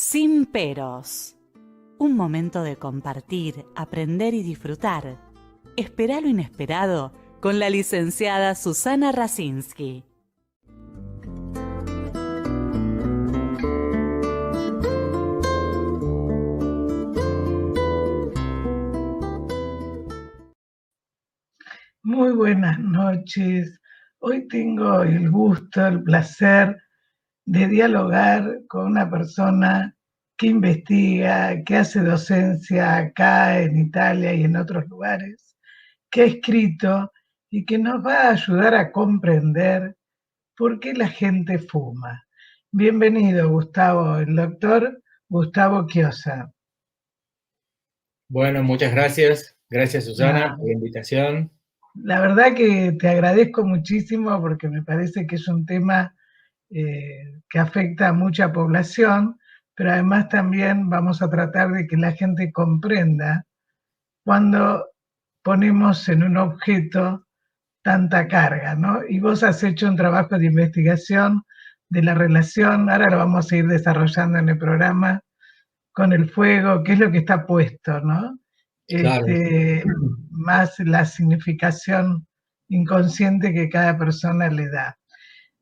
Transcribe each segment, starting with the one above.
Sin peros. Un momento de compartir, aprender y disfrutar. Espera lo inesperado con la licenciada Susana Rasinski. Muy buenas noches. Hoy tengo el gusto, el placer de dialogar con una persona que investiga, que hace docencia acá en Italia y en otros lugares, que ha escrito y que nos va a ayudar a comprender por qué la gente fuma. Bienvenido, Gustavo, el doctor Gustavo Chiosa. Bueno, muchas gracias. Gracias, Susana, Ah, por la invitación. la verdad que te agradezco muchísimo porque me parece que es un tema que afecta a mucha población, pero además también vamos a tratar de que la gente comprenda cuando ponemos en un objeto tanta carga, ¿no? Y vos has hecho un trabajo de investigación de la relación, ahora lo vamos a ir desarrollando en el programa, con el fuego, qué es lo que está puesto, ¿no? Claro. Más la significación inconsciente que cada persona le da.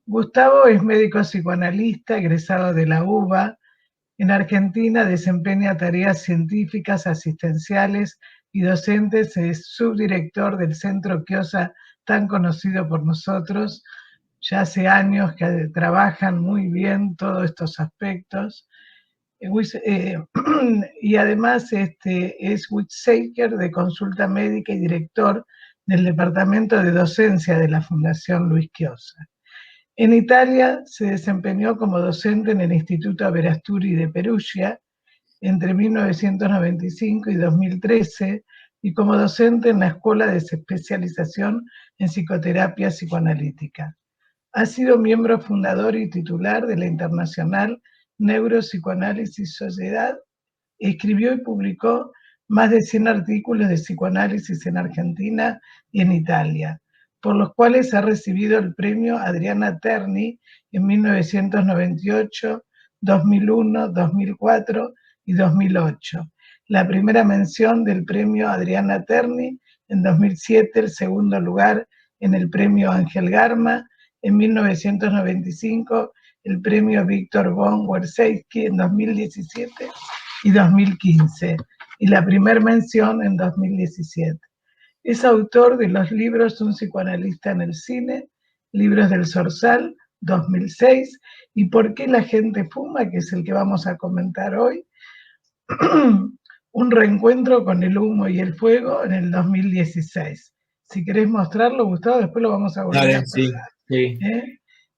Gustavo es médico psicoanalista, egresado de la UBA. En Argentina desempeña tareas científicas, asistenciales y docentes. Es subdirector del Centro Chiosa, tan conocido por nosotros. Ya hace años que trabajan muy bien todos estos aspectos. Y además es Whitsaker de consulta médica y director del Departamento de Docencia de la Fundación Luis Chiosa. En Italia se desempeñó como docente en el Instituto Verasturi de Perugia entre 1995 y 2013 y como docente en la Escuela de Especialización en Psicoterapia Psicoanalítica. Ha sido miembro fundador y titular de la Internacional Neuropsicoanálisis Sociedad. Escribió y publicó más de 100 artículos de psicoanálisis en Argentina y en Italia, por los cuales ha recibido el premio Adriana Terni en 1998, 2001, 2004 y 2008. La primera mención del premio Adriana Terni en 2007, el segundo lugar en el premio Ángel Garma, en 1995 el premio Víctor von Werseyski en 2017 y 2015, y la primera mención en 2017. Es autor de los libros Un psicoanalista en el cine, Libros del Zorzal, 2006, y ¿Por qué la gente fuma?, que es el que vamos a comentar hoy, Un reencuentro con el humo y el fuego, en el 2016. Si querés mostrarlo, Gustavo, después lo vamos a volver a Dale, pasar. sí, sí.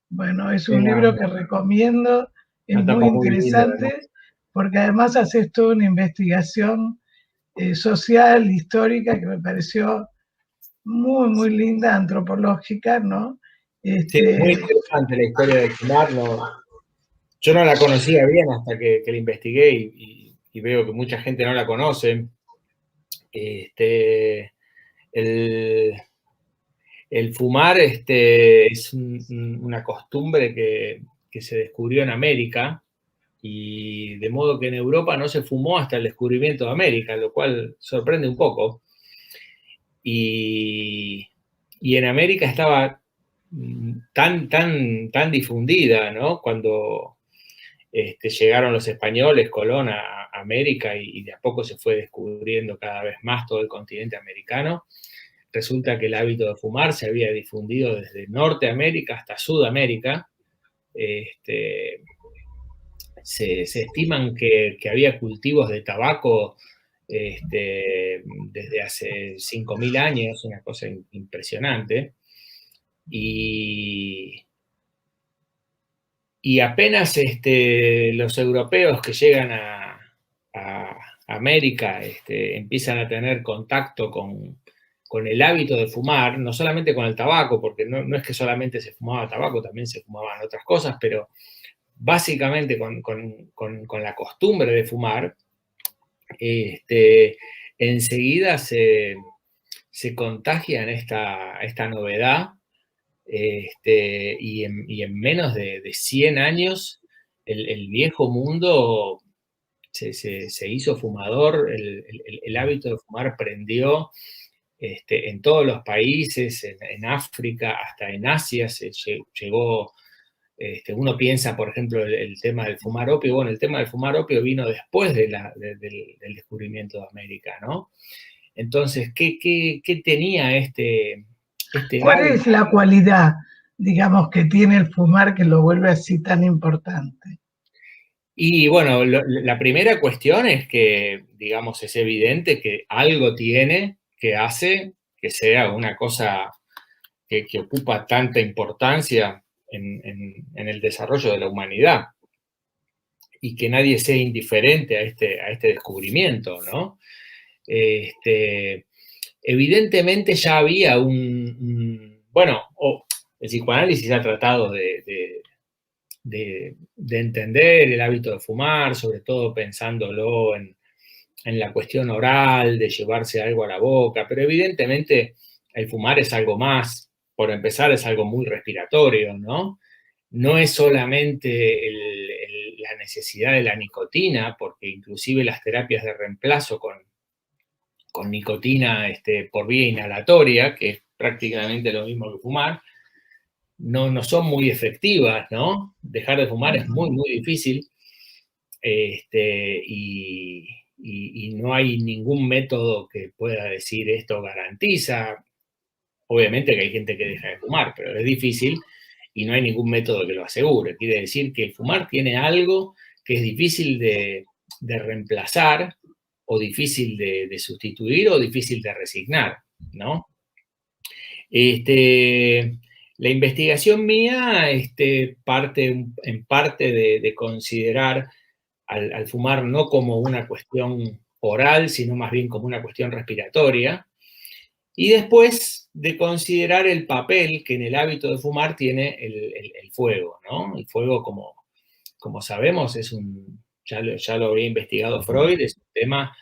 Bueno, es un libro Una, que recomiendo, es una muy tapa muy linda, además. interesante, porque además haces toda una investigación social, histórica, que me pareció muy, muy linda, antropológica, ¿no? Sí, muy interesante la historia del fumar. Yo no la conocía bien hasta que la investigué y veo que mucha gente no la conoce. El, el fumar es una costumbre que se descubrió en América, y de modo que en Europa no se fumó hasta el descubrimiento de América, lo cual sorprende un poco. Y, y en América estaba tan difundida, ¿no? Cuando llegaron los españoles, Colón, a América, y de a poco se fue descubriendo cada vez más todo el continente americano. Resulta que el hábito de fumar se había difundido desde Norteamérica hasta Sudamérica. Se estiman que había cultivos de tabaco desde hace 5.000 años, una cosa impresionante. Y apenas los europeos que llegan a América empiezan a tener contacto con el hábito de fumar, no solamente con el tabaco, porque no es que solamente se fumaba tabaco, también se fumaban otras cosas, pero básicamente con la costumbre de fumar, enseguida se contagian esta novedad, y en menos de 100 años el viejo mundo se hizo fumador, el hábito de fumar prendió en todos los países, en África, hasta en Asia se llegó. Uno piensa, por ejemplo, el tema del fumar opio. Bueno, el tema del fumar opio vino después del descubrimiento de América, ¿no? Entonces, ¿qué tenía este ¿Cuál hábito? es la cualidad, digamos, que tiene el fumar que lo vuelve así tan importante? Y bueno, la primera cuestión es que, digamos, es evidente que algo tiene que hace que sea una cosa que ocupa tanta importancia en el desarrollo de la humanidad y que nadie sea indiferente a este descubrimiento, ¿no? Evidentemente ya había bueno, el psicoanálisis ha tratado de entender el hábito de fumar, sobre todo pensándolo en la cuestión oral, de llevarse algo a la boca, pero evidentemente el fumar es algo más. Por empezar, es algo muy respiratorio, ¿no? No es solamente la necesidad de la nicotina, porque inclusive las terapias de reemplazo con nicotina por vía inhalatoria, que es prácticamente lo mismo que fumar, no son muy efectivas, ¿no? Dejar de fumar es muy, muy difícil, y no hay ningún método que pueda decir esto garantiza. Obviamente que hay gente que deja de fumar, pero es difícil y no hay ningún método que lo asegure. Quiere decir que el fumar tiene algo que es difícil de reemplazar, o difícil de sustituir, o difícil de resignar, ¿no? La investigación mía parte en parte de considerar al fumar no como una cuestión oral, sino más bien como una cuestión respiratoria, y después de considerar el papel que en el hábito de fumar tiene el fuego, ¿no? El fuego, como sabemos, ya lo había investigado Freud, es un tema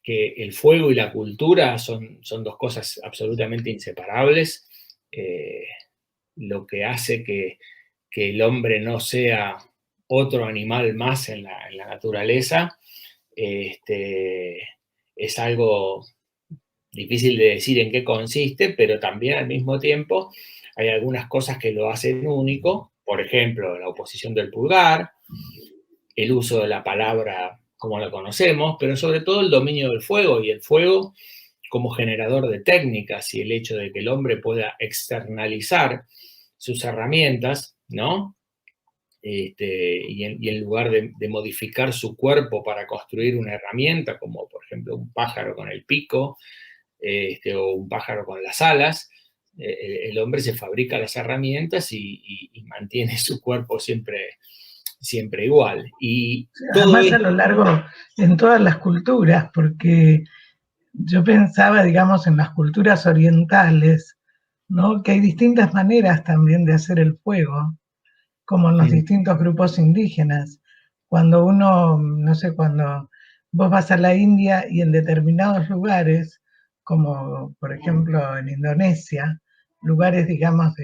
que el fuego y la cultura son dos cosas absolutamente inseparables. Lo que hace que el hombre no sea otro animal más en la naturaleza, es algo difícil de decir en qué consiste, pero también al mismo tiempo hay algunas cosas que lo hacen único. Por ejemplo, la oposición del pulgar, el uso de la palabra como la conocemos, pero sobre todo el dominio del fuego, y el fuego como generador de técnicas, y el hecho de que el hombre pueda externalizar sus herramientas, ¿no? Y en lugar de modificar su cuerpo para construir una herramienta, como por ejemplo un pájaro con el pico, o un pájaro con las alas, el hombre se fabrica las herramientas y mantiene su cuerpo siempre igual. Y todo Además, a esto, lo largo, en todas las culturas, porque yo pensaba, digamos, en las culturas orientales, ¿no? Que hay distintas maneras también de hacer el fuego, como en los distintos grupos indígenas. Cuando uno, no sé, cuando vos vas a la India y en determinados lugares, como por ejemplo en Indonesia, lugares, digamos,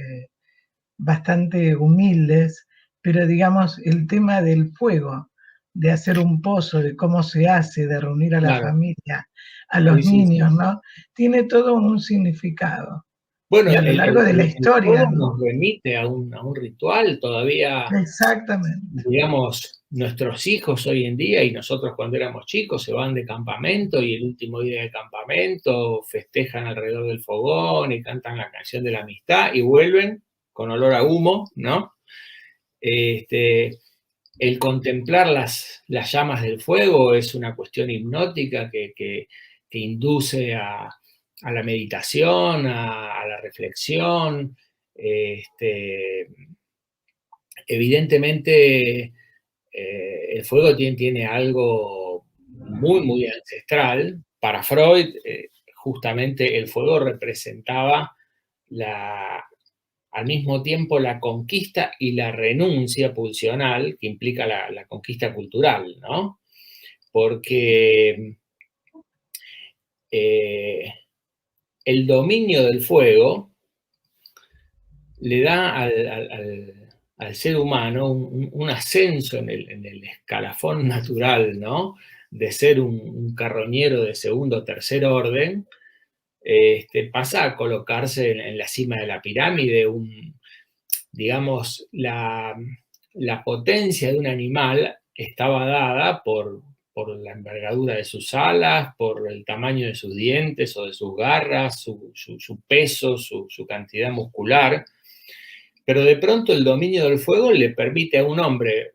bastante humildes, pero digamos, el tema del fuego, de hacer un pozo, de cómo se hace, de reunir a la claro, familia, a los sí, sí, sí. niños, ¿no? Tiene todo un significado. Bueno, Y a lo largo de la el historia, fuego ¿no? nos remite a un ritual. Todavía, Exactamente. digamos, nuestros hijos hoy en día y nosotros cuando éramos chicos se van de campamento, y el último día de campamento festejan alrededor del fogón y cantan la canción de la amistad y vuelven con olor a humo, ¿no? El contemplar las llamas del fuego es una cuestión hipnótica que induce a la meditación, a la reflexión. Evidentemente, el fuego tiene algo muy, muy ancestral. Para Freud, justamente el fuego representaba al mismo tiempo la conquista y la renuncia pulsional que implica la conquista cultural, ¿no? Porque el dominio del fuego le da al ser humano un ascenso en el escalafón natural, ¿no? De ser un carroñero de segundo o tercer orden, pasa a colocarse en la cima de la pirámide. Digamos, la potencia de un animal estaba dada por la envergadura de sus alas, por el tamaño de sus dientes o de sus garras, su peso, su cantidad muscular. Pero de pronto el dominio del fuego le permite a un hombre,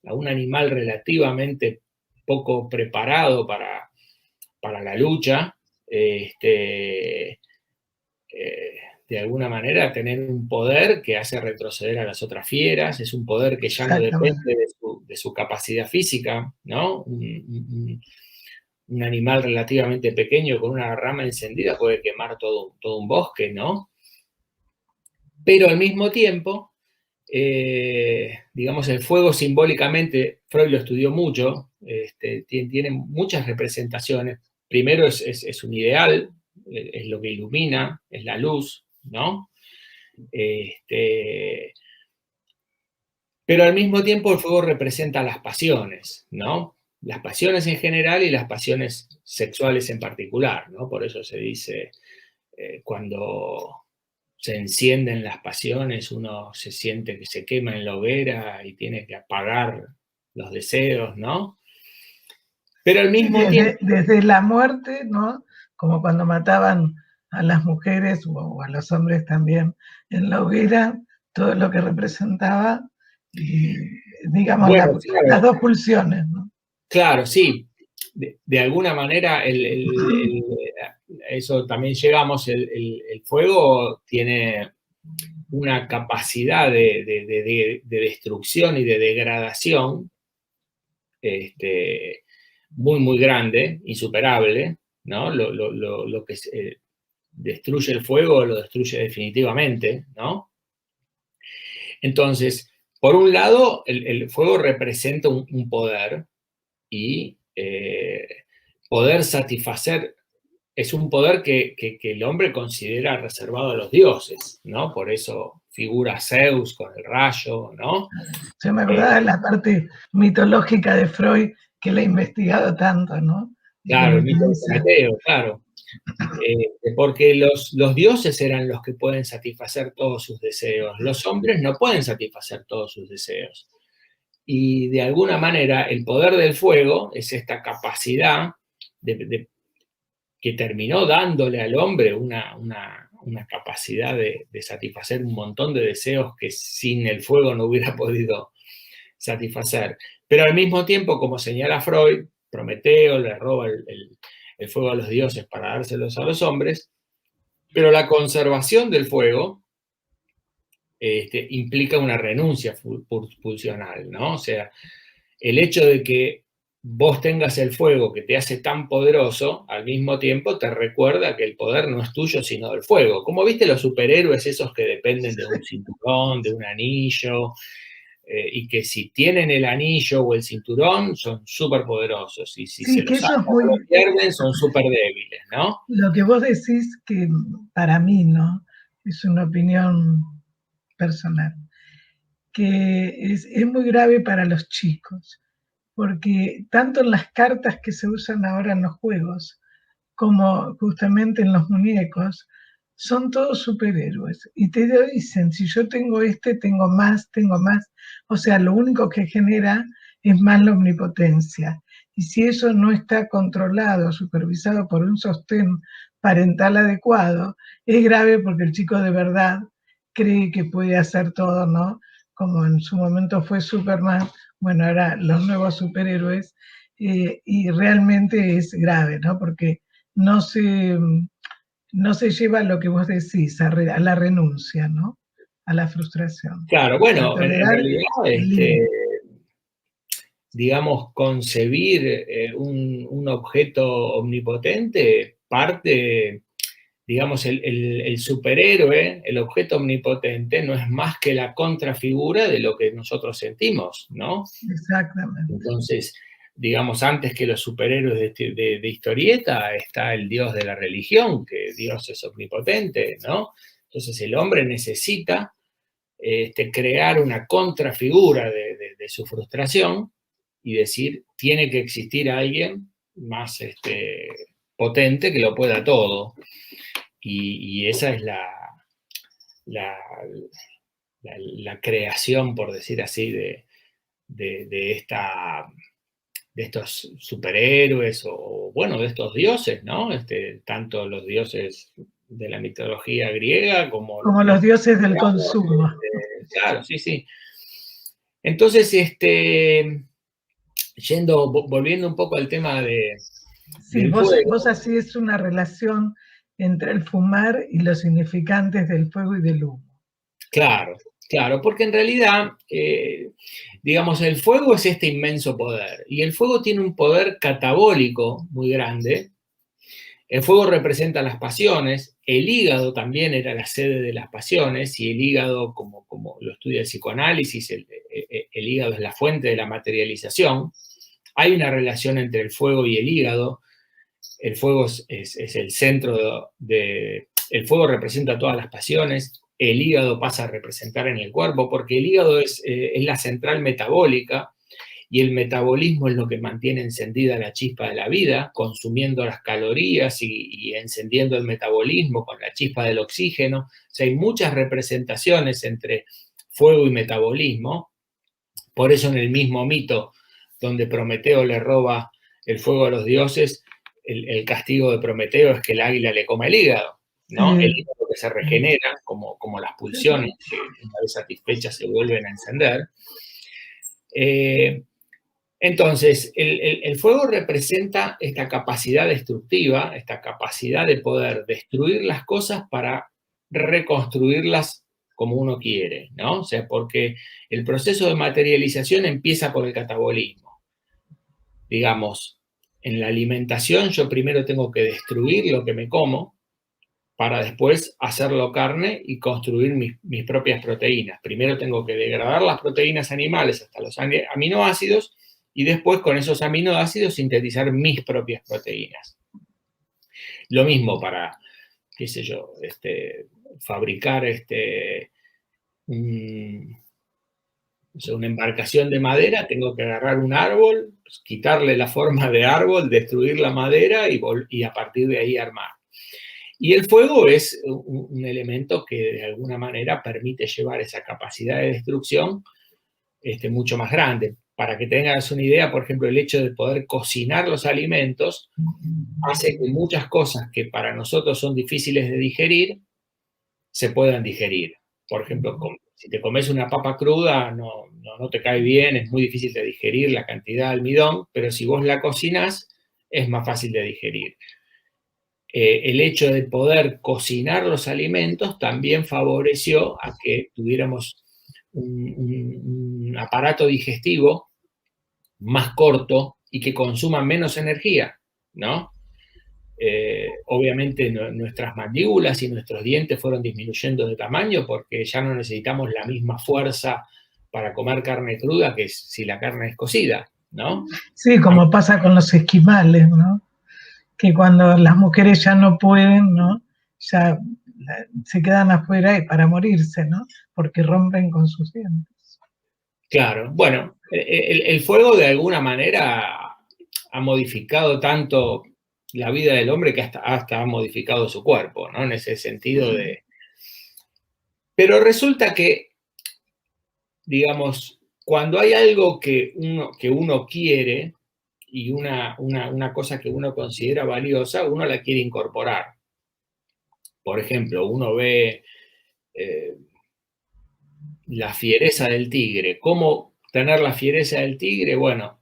a un animal relativamente poco preparado para la lucha, de alguna manera tener un poder que hace retroceder a las otras fieras. Es un poder que ya no depende de su capacidad física, ¿no? Un animal relativamente pequeño con una rama encendida puede quemar todo un bosque, ¿no? Pero al mismo tiempo, digamos, el fuego simbólicamente, Freud lo estudió mucho, tiene muchas representaciones. Primero es un ideal, es lo que ilumina, es la luz, ¿no? Pero al mismo tiempo el fuego representa las pasiones, ¿no? Las pasiones en general y las pasiones sexuales en particular, ¿no? Por eso se dice, cuando se encienden las pasiones, uno se siente que se quema en la hoguera y tiene que apagar los deseos, ¿no? Pero al mismo tiempo... Desde la muerte, ¿no? Como cuando mataban a las mujeres o a los hombres también en la hoguera, todo lo que representaba, digamos, bueno, claro, las dos pulsiones, ¿no? Claro, sí. De alguna manera, eso también llegamos, el fuego tiene una capacidad de destrucción y de degradación muy, muy grande, insuperable, ¿no? Lo que destruye el fuego lo destruye definitivamente, ¿no? Entonces, por un lado, el fuego representa un poder y poder satisfacer, es un poder que el hombre considera reservado a los dioses, ¿no? Por eso figura Zeus con el rayo, ¿no? Se me acordaba de la parte mitológica de Freud, que le ha investigado tanto, ¿no? Claro, el mito de Prometeo, claro. Porque los dioses eran los que pueden satisfacer todos sus deseos. Los hombres no pueden satisfacer todos sus deseos. Y de alguna manera el poder del fuego es esta capacidad que terminó dándole al hombre una capacidad de satisfacer un montón de deseos que sin el fuego no hubiera podido satisfacer. Pero al mismo tiempo, como señala Freud, Prometeo le roba el fuego a los dioses para dárselos a los hombres, pero la conservación del fuego implica una renuncia pulsional, ¿no? O sea, el hecho de que vos tengas el fuego que te hace tan poderoso, al mismo tiempo te recuerda que el poder no es tuyo, sino del fuego. Como viste los superhéroes esos que dependen de un cinturón, de un anillo, y que si tienen el anillo o el cinturón son súper poderosos, y si se los sacan o lo pierden son súper débiles, ¿no? Lo que vos decís, que para mí, ¿no? Es una opinión personal, que es muy grave para los chicos, porque tanto en las cartas que se usan ahora en los juegos, como justamente en los muñecos, son todos superhéroes. Y te dicen, si yo tengo tengo más. O sea, lo único que genera es más la omnipotencia. Y si eso no está controlado, supervisado por un sostén parental adecuado, es grave porque el chico de verdad cree que puede hacer todo, ¿no? Como en su momento fue Superman, bueno, ahora los nuevos superhéroes, y realmente es grave, ¿no? Porque no se lleva a lo que vos decís, a la renuncia, ¿no? A la frustración. Claro, bueno, en realidad, digamos, concebir un objeto omnipotente parte, digamos, el superhéroe, el objeto omnipotente, no es más que la contrafigura de lo que nosotros sentimos, ¿no? Exactamente. Entonces, digamos, antes que los superhéroes de historieta está el dios de la religión, que Dios es omnipotente, ¿no? Entonces el hombre necesita crear una contrafigura de su frustración y decir, tiene que existir alguien más potente que lo pueda todo. Y esa es la creación, por decir así, de estos superhéroes o, bueno, de estos dioses, ¿no? Tanto los dioses de la mitología griega como los dioses del consumo. Claro, sí, sí. Entonces, volviendo un poco al tema de... Sí, vos hacías una relación entre el fumar y los significantes del fuego y del humo. Claro, claro, porque en realidad, digamos, el fuego es este inmenso poder, y el fuego tiene un poder catabólico muy grande. El fuego representa las pasiones, el hígado también era la sede de las pasiones, y el hígado, como lo estudia el psicoanálisis, el hígado es la fuente de la materialización. Hay una relación entre el fuego y el hígado. El fuego es el centro el fuego representa todas las pasiones, el hígado pasa a representar en el cuerpo, porque el hígado es la central metabólica, y el metabolismo es lo que mantiene encendida la chispa de la vida, consumiendo las calorías y encendiendo el metabolismo con la chispa del oxígeno. O sea, hay muchas representaciones entre fuego y metabolismo. Por eso en el mismo mito donde Prometeo le roba el fuego a los dioses, el castigo de Prometeo es que el águila le coma el hígado, ¿no? El hígado que se regenera, como las pulsiones que una vez satisfechas se vuelven a encender. Entonces, el fuego representa esta capacidad destructiva, esta capacidad de poder destruir las cosas para reconstruirlas como uno quiere, ¿no? O sea, porque el proceso de materialización empieza por el catabolismo. Digamos, en la alimentación yo primero tengo que destruir lo que me como para después hacerlo carne y construir mis propias proteínas. Primero tengo que degradar las proteínas animales hasta los aminoácidos y después con esos aminoácidos sintetizar mis propias proteínas. Lo mismo para, qué sé yo, fabricar una embarcación de madera, tengo que agarrar un árbol, pues, quitarle la forma de árbol, destruir la madera y a partir de ahí armar. Y el fuego es un elemento que de alguna manera permite llevar esa capacidad de destrucción mucho más grande. Para que tengas una idea, por ejemplo, el hecho de poder cocinar los alimentos hace que muchas cosas que para nosotros son difíciles de digerir, se puedan digerir. Por ejemplo, si te comes una papa cruda, no te cae bien, es muy difícil de digerir la cantidad de almidón, pero si vos la cocinás, es más fácil de digerir. El hecho de poder cocinar los alimentos también favoreció a que tuviéramos un aparato digestivo más corto y que consuma menos energía, ¿no? Obviamente nuestras mandíbulas y nuestros dientes fueron disminuyendo de tamaño porque ya no necesitamos la misma fuerza para comer carne cruda que si la carne es cocida, ¿no? Sí, como pasa con los esquimales, ¿no? Que cuando las mujeres ya no pueden, ¿no? Ya se quedan afuera para morirse, ¿no? Porque rompen con sus dientes. Claro, bueno, el fuego de alguna manera ha modificado tanto la vida del hombre que hasta ha modificado su cuerpo, ¿no? En ese sentido de... Pero resulta que, digamos, cuando hay algo que uno quiere y una cosa que uno considera valiosa, uno la quiere incorporar. Por ejemplo, uno ve la fiereza del tigre. ¿Cómo tener la fiereza del tigre? Bueno,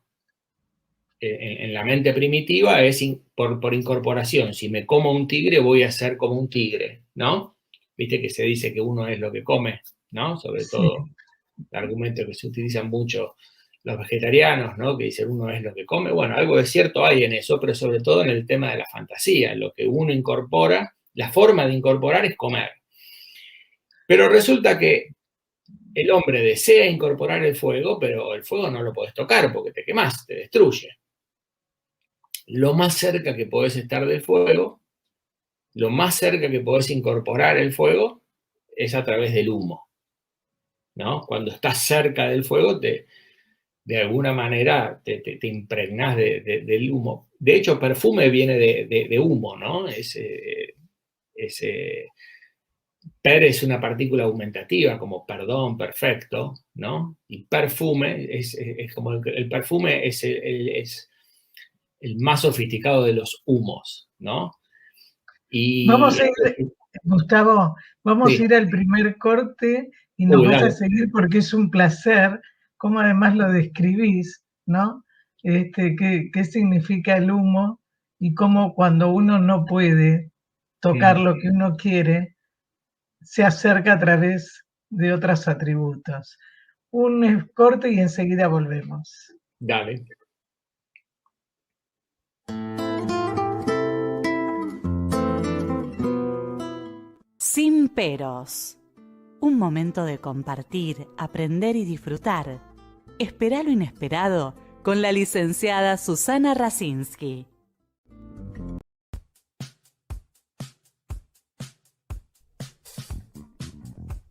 en la mente primitiva es por incorporación. Si me como un tigre, voy a ser como un tigre, ¿no? Viste que se dice que uno es lo que come, ¿no? Sobre todo, el argumento que se utiliza mucho los vegetarianos, ¿no? Que dicen uno es lo que come. Bueno, algo de cierto hay en eso, pero sobre todo en el tema de la fantasía, en lo que uno incorpora, la forma de incorporar es comer. Pero resulta que el hombre desea incorporar el fuego, pero el fuego no lo podés tocar porque te quemás, te destruye. Lo más cerca que podés estar del fuego, lo más cerca que podés incorporar el fuego, es a través del humo. ¿no? Cuando estás cerca del fuego, de alguna manera te impregnás del humo. De hecho, perfume viene de humo, ¿no? Per es una partícula aumentativa, como perdón, perfecto, ¿no? Y perfume es como el perfume es el más sofisticado de los humos, ¿no? Vamos Y a ir, Gustavo, vamos a sí. ir al primer corte y nos vas a Dale. seguir porque es un placer, cómo además lo describís, ¿no? Qué significa el humo y cómo cuando uno no puede tocar lo que uno quiere, se acerca a través de otros atributos. Un corte y enseguida volvemos. Dale. Sin peros. Un momento de compartir, aprender y disfrutar. Espera lo inesperado con la licenciada Susana Rasinski.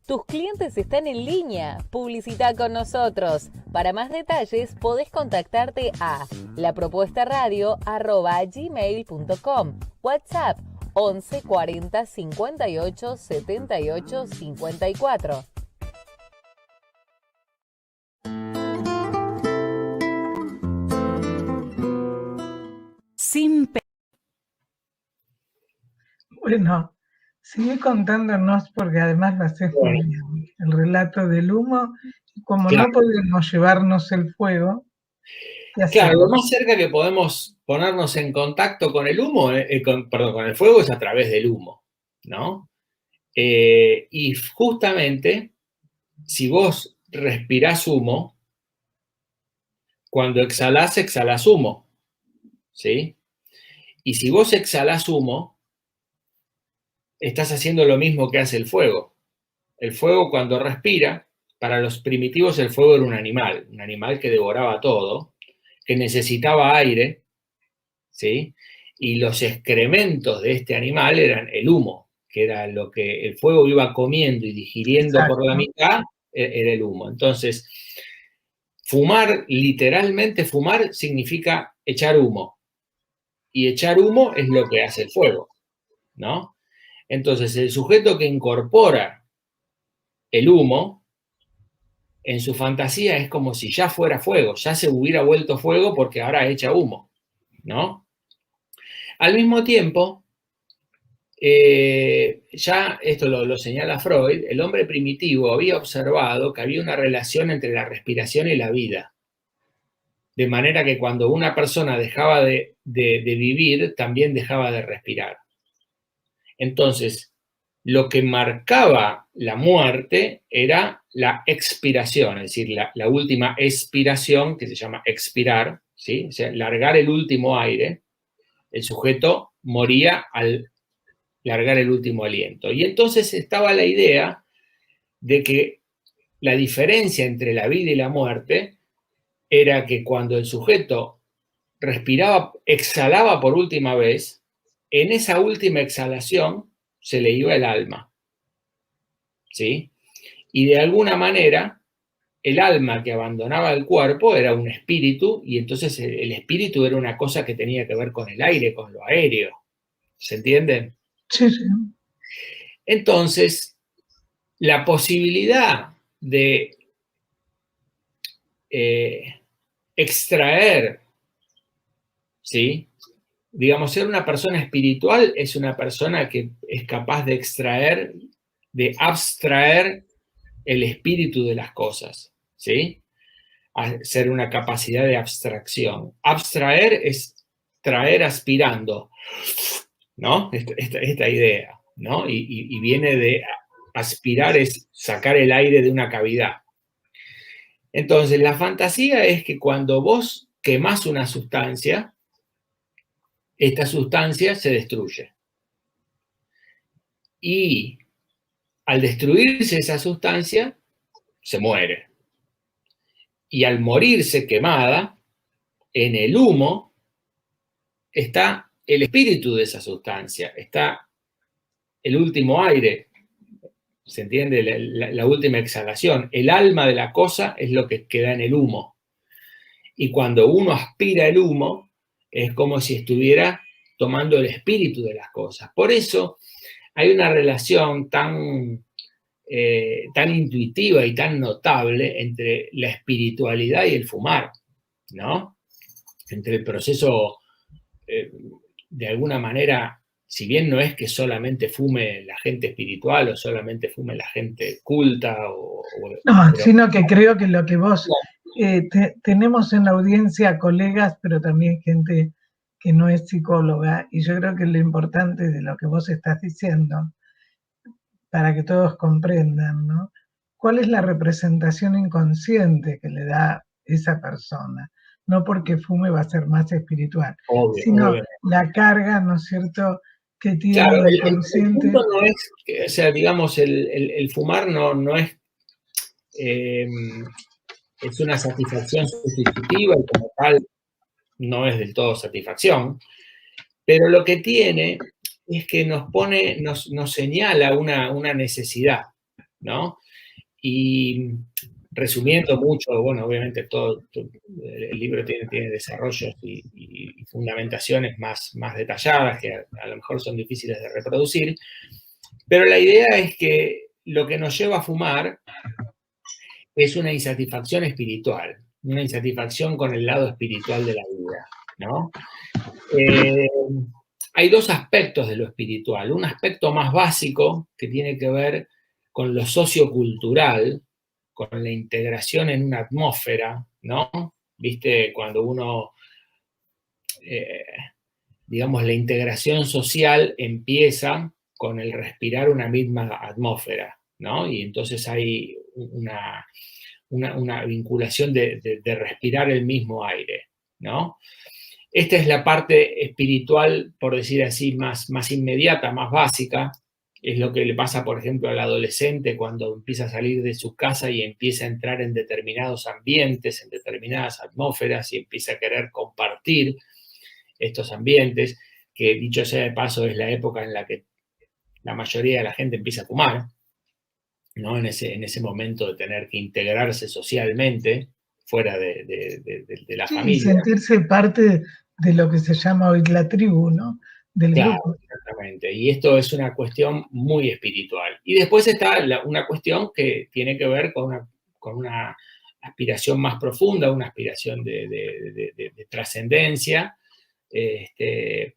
Tus clientes están en línea. Publicita con nosotros. Para más detalles podés contactarte a lapropuestaradio@gmail.com. WhatsApp 11 40 58 78 54. Sin peros. Bueno, sigue contándonos porque además lo haces muy bien. El relato del humo, y como Claro. no podemos llevarnos el fuego, ¿qué Claro, hacemos? lo más cerca que podemos ponernos en contacto con el humo, con el fuego es a través del humo, ¿no? Y justamente, si vos respirás humo, cuando exhalás, exhalás humo, ¿sí? Y si vos exhalás humo, estás haciendo lo mismo que hace el fuego. El fuego, cuando respira, para los primitivos el fuego era un animal que devoraba todo, que necesitaba aire, ¿sí? Y los excrementos de este animal eran el humo, que era lo que el fuego iba comiendo y digiriendo por la mitad, era el humo. Entonces, fumar, literalmente fumar, significa echar humo. Y echar humo es lo que hace el fuego, ¿no? Entonces, el sujeto que incorpora el humo, en su fantasía es como si ya fuera fuego, ya se hubiera vuelto fuego porque ahora echa humo, ¿no? Al mismo tiempo, ya esto lo señala Freud, el hombre primitivo había observado que había una relación entre la respiración y la vida. De manera que cuando una persona dejaba de vivir, también dejaba de respirar. Entonces, lo que marcaba la muerte era la expiración, es decir, la última expiración, que se llama expirar, ¿sí? O sea, largar el último aire. El sujeto moría al largar el último aliento. Y entonces estaba la idea de que la diferencia entre la vida y la muerte era que cuando el sujeto respiraba, exhalaba por última vez, en esa última exhalación se le iba el alma, ¿sí? Y de alguna manera, el alma que abandonaba el cuerpo era un espíritu, y entonces el espíritu era una cosa que tenía que ver con el aire, con lo aéreo. ¿Se entiende? Sí, sí. Entonces, la posibilidad de extraer, ¿sí? Digamos, ser una persona espiritual es una persona que es capaz de extraer, de abstraer el espíritu de las cosas, ¿sí? Ser una capacidad de abstracción. Abstraer es traer aspirando, ¿no? Esta idea, ¿no? Y viene de aspirar, es sacar el aire de una cavidad. Entonces, la fantasía es que cuando vos quemás una sustancia, esta sustancia se destruye. Y al destruirse esa sustancia, se muere. Y al morirse quemada, en el humo, está el espíritu de esa sustancia, está el último aire, ¿Se entiende? La última exhalación. El alma de la cosa es lo que queda en el humo. Y cuando uno aspira el humo, es como si estuviera tomando el espíritu de las cosas. Por eso hay una relación tan intuitiva y tan notable entre la espiritualidad y el fumar, ¿no? Entre el proceso, de alguna manera, si bien no es que solamente fume la gente espiritual o solamente fume la gente culta, no, sino que creo que lo que vos, tenemos en la audiencia colegas, pero también gente que no es psicóloga, y yo creo que lo importante de lo que vos estás diciendo, para que todos comprendan, ¿no? ¿Cuál es la representación inconsciente que le da esa persona? No porque fume va a ser más espiritual, sino la carga, ¿no es cierto?, que tiene claro, el inconsciente. punto no es, o sea, digamos, el fumar no es, es una satisfacción sustitutiva y como tal no es del todo satisfacción, pero lo que tiene es que nos señala una necesidad, ¿no? Y resumiendo mucho, bueno, obviamente todo el libro tiene desarrollos y fundamentaciones más detalladas que a lo mejor son difíciles de reproducir, pero la idea es que lo que nos lleva a fumar es una insatisfacción espiritual, una insatisfacción con el lado espiritual de la vida, ¿no? Hay dos aspectos de lo espiritual. Un aspecto más básico que tiene que ver con lo sociocultural, con la integración en una atmósfera, ¿no? Viste, cuando uno, digamos, la integración social empieza con el respirar una misma atmósfera, ¿no? Y entonces hay una vinculación de respirar el mismo aire, ¿no? Esta es la parte espiritual, por decir así, más inmediata, más básica. Es lo que le pasa, por ejemplo, al adolescente cuando empieza a salir de su casa y empieza a entrar en determinados ambientes, en determinadas atmósferas y empieza a querer compartir estos ambientes, que dicho sea de paso es la época en la que la mayoría de la gente empieza a fumar, ¿no? En ese momento de tener que integrarse socialmente fuera de la familia. Y sentirse parte de lo que se llama hoy la tribu, ¿no? Del grupo. Exactamente. Y esto es una cuestión muy espiritual. Y después está una cuestión que tiene que ver con una aspiración más profunda, una aspiración de trascendencia, que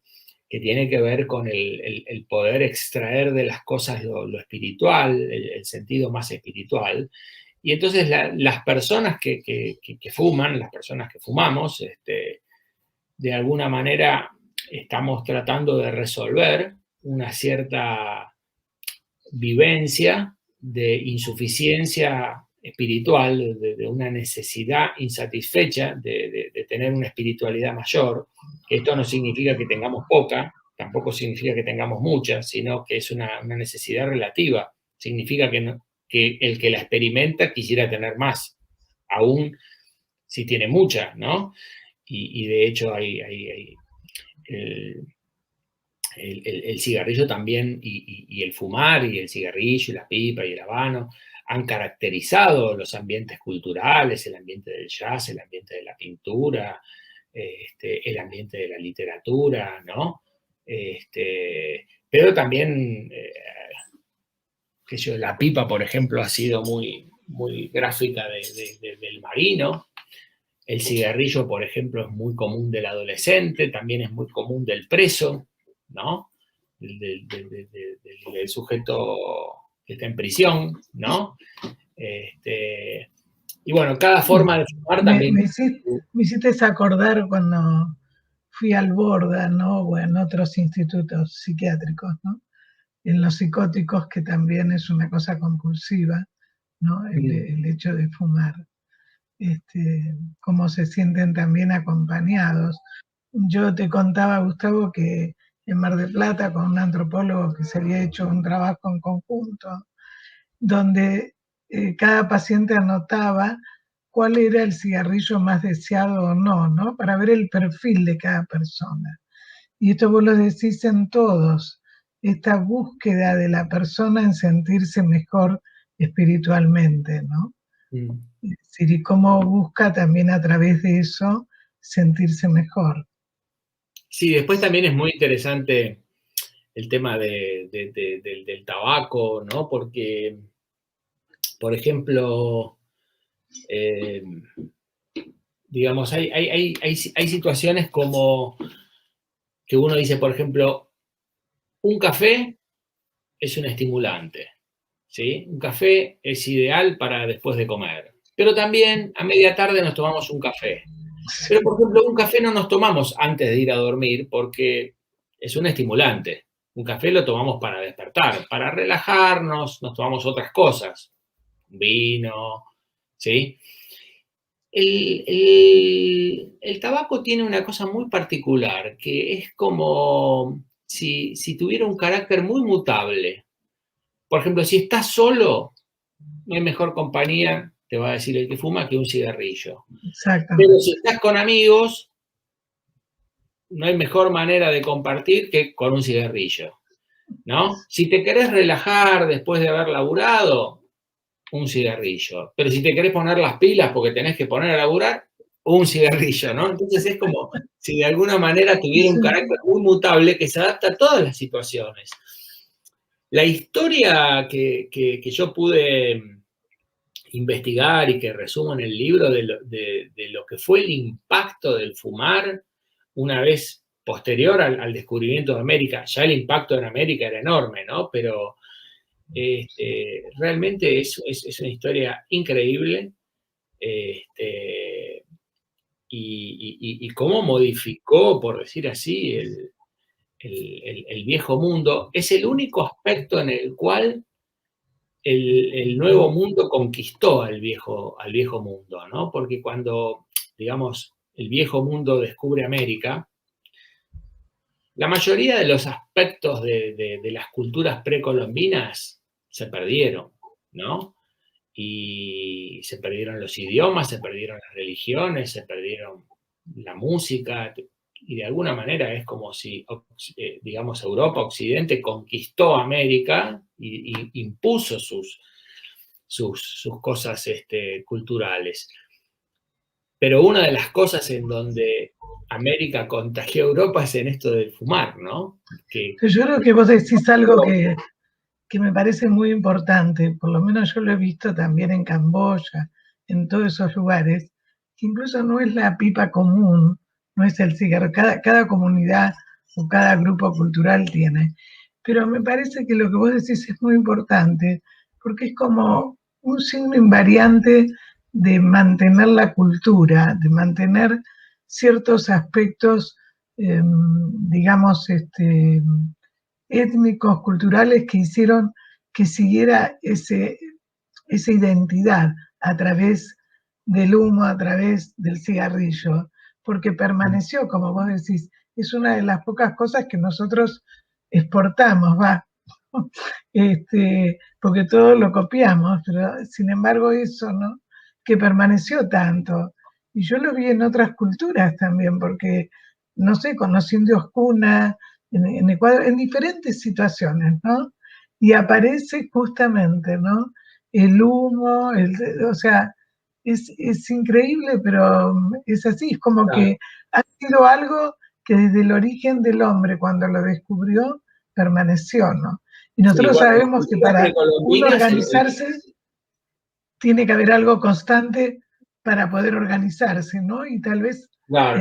tiene que ver con el poder extraer de las cosas lo espiritual, el sentido más espiritual. Y entonces las personas que fuman, las personas que fumamos, de alguna manera estamos tratando de resolver una cierta vivencia de insuficiencia espiritual, de una necesidad insatisfecha de tener una espiritualidad mayor. Esto no significa que tengamos poca, tampoco significa que tengamos mucha, sino que es una necesidad relativa. Significa que el que la experimenta quisiera tener más, aún si tiene mucha, ¿no? Y de hecho el cigarrillo también, y el fumar, y el cigarrillo, y la pipa, y el habano, han caracterizado los ambientes culturales, el ambiente del jazz, el ambiente de la pintura, el ambiente de la literatura, ¿no? Pero también, qué sé yo, la pipa, por ejemplo, ha sido muy gráfica del marino. El cigarrillo, por ejemplo, es muy común del adolescente, también es muy común del preso, ¿no? Del sujeto que está en prisión, ¿no? Y bueno, cada forma de fumar también... Me hiciste acordar cuando fui al Borda, ¿no? O en otros institutos psiquiátricos, ¿no? En los psicóticos, que también es una cosa compulsiva, ¿no? El hecho de fumar. Cómo se sienten también acompañados. Yo te contaba, Gustavo, que en Mar del Plata, con un antropólogo que se había hecho un trabajo en conjunto, donde cada paciente anotaba cuál era el cigarrillo más deseado o no, ¿no? Para ver el perfil de cada persona. Y esto vos lo decís en todos. esta búsqueda de la persona en sentirse mejor espiritualmente, ¿no? Es decir, y cómo busca también a través de eso sentirse mejor. Sí, después también es muy interesante el tema del tabaco, ¿no? Porque, por ejemplo, digamos, hay situaciones como que uno dice, por ejemplo, un café es un estimulante, ¿sí? Un café es ideal para después de comer. Pero también a media tarde nos tomamos un café. Pero, por ejemplo, un café no nos tomamos antes de ir a dormir porque es un estimulante. Un café lo tomamos para despertar, para relajarnos, nos tomamos otras cosas. Vino, ¿sí? El tabaco tiene una cosa muy particular, que es como si tuviera un carácter muy mutable. Por ejemplo, si estás solo, no hay mejor compañía, te va a decir el que fuma, que un cigarrillo. Exactamente. Pero si estás con amigos, no hay mejor manera de compartir que con un cigarrillo, ¿no? Si te querés relajar después de haber laburado, un cigarrillo. Pero si te querés poner las pilas porque tenés que poner a laburar, un cigarrillo, ¿no? Entonces es como si de alguna manera tuviera un carácter muy mutable que se adapta a todas las situaciones. La historia que yo pude investigar y que resumo en el libro de lo que fue el impacto del fumar una vez posterior al descubrimiento de América. Ya el impacto en América era enorme, ¿no? Pero realmente es una historia increíble y cómo modificó, por decir así, el viejo mundo. Es el único aspecto en el cual el nuevo mundo conquistó al viejo mundo, ¿no? Porque cuando, digamos, el viejo mundo descubre América, la mayoría de los aspectos de las culturas precolombinas se perdieron, ¿no? Y se perdieron los idiomas, se perdieron las religiones, se perdieron la música, y de alguna manera es como si, digamos, Europa, Occidente, conquistó América y impuso sus cosas culturales. Pero una de las cosas en donde América contagió a Europa es en esto del fumar, ¿no? Yo creo que vos decís algo que me parece muy importante, por lo menos yo lo he visto también en Camboya, en todos esos lugares, que incluso no es la pipa común, no es el cigarro, cada comunidad o cada grupo cultural tiene. Pero me parece que lo que vos decís es muy importante, porque es como un signo invariante de mantener la cultura, de mantener ciertos aspectos, digamos, étnicos, culturales, que hicieron que siguiera esa identidad a través del humo, a través del cigarrillo, porque permaneció, como vos decís, es una de las pocas cosas que nosotros exportamos, porque todo lo copiamos, pero sin embargo eso, ¿no? Que permaneció tanto. Y yo lo vi en otras culturas también, porque, no sé, con los indios Kuna, en Ecuador, en diferentes situaciones, ¿no? Y aparece justamente, ¿no? El humo, o sea, es increíble, pero es así, es como que ha sido algo que desde el origen del hombre, cuando lo descubrió, permaneció, ¿no? Y nosotros sabemos que para uno organizarse tiene que haber algo constante para poder organizarse, ¿no? Y tal vez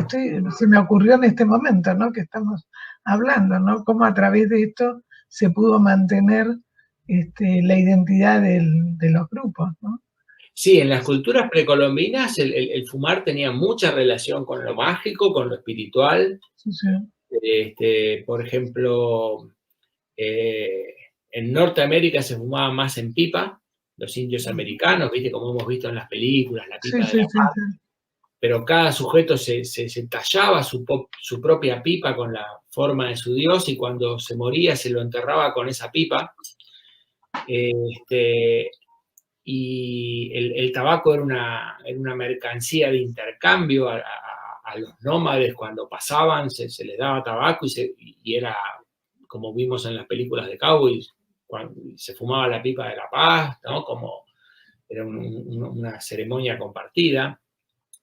se me ocurrió en este momento, ¿no? Que estamos hablando, ¿no? Cómo a través de esto se pudo mantener la identidad de los grupos, ¿no? Sí, en las culturas precolombinas el fumar tenía mucha relación con lo mágico, con lo espiritual. Sí, sí. Por ejemplo, en Norteamérica se fumaba más en pipa, los indios americanos, ¿viste? Como hemos visto en las películas, la pipa de la paz. Pero cada sujeto se tallaba su propia pipa con la forma de su dios y cuando se moría se lo enterraba con esa pipa. Y el tabaco era una mercancía de intercambio a los nómades. Cuando pasaban se les daba tabaco y era como vimos en las películas de cowboys, cuando se fumaba la pipa de la paz, ¿no? Como era una ceremonia compartida.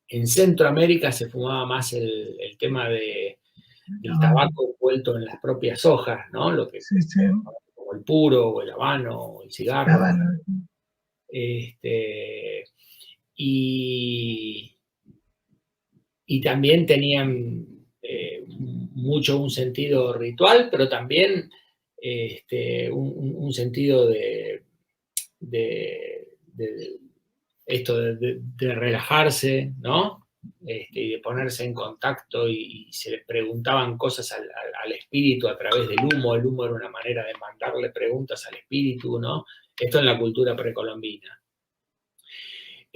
En Centroamérica se fumaba más el tema del tabaco envuelto en las propias hojas, ¿no? Lo que, Sí, sí. como el puro, o el habano, o el cigarro. Habano. Y también tenían mucho un sentido ritual, pero también un sentido de esto de relajarse, ¿no? Y de ponerse en contacto, y se le preguntaban cosas al espíritu a través del humo. El humo era una manera de mandarle preguntas al espíritu, ¿no? Esto en la cultura precolombina.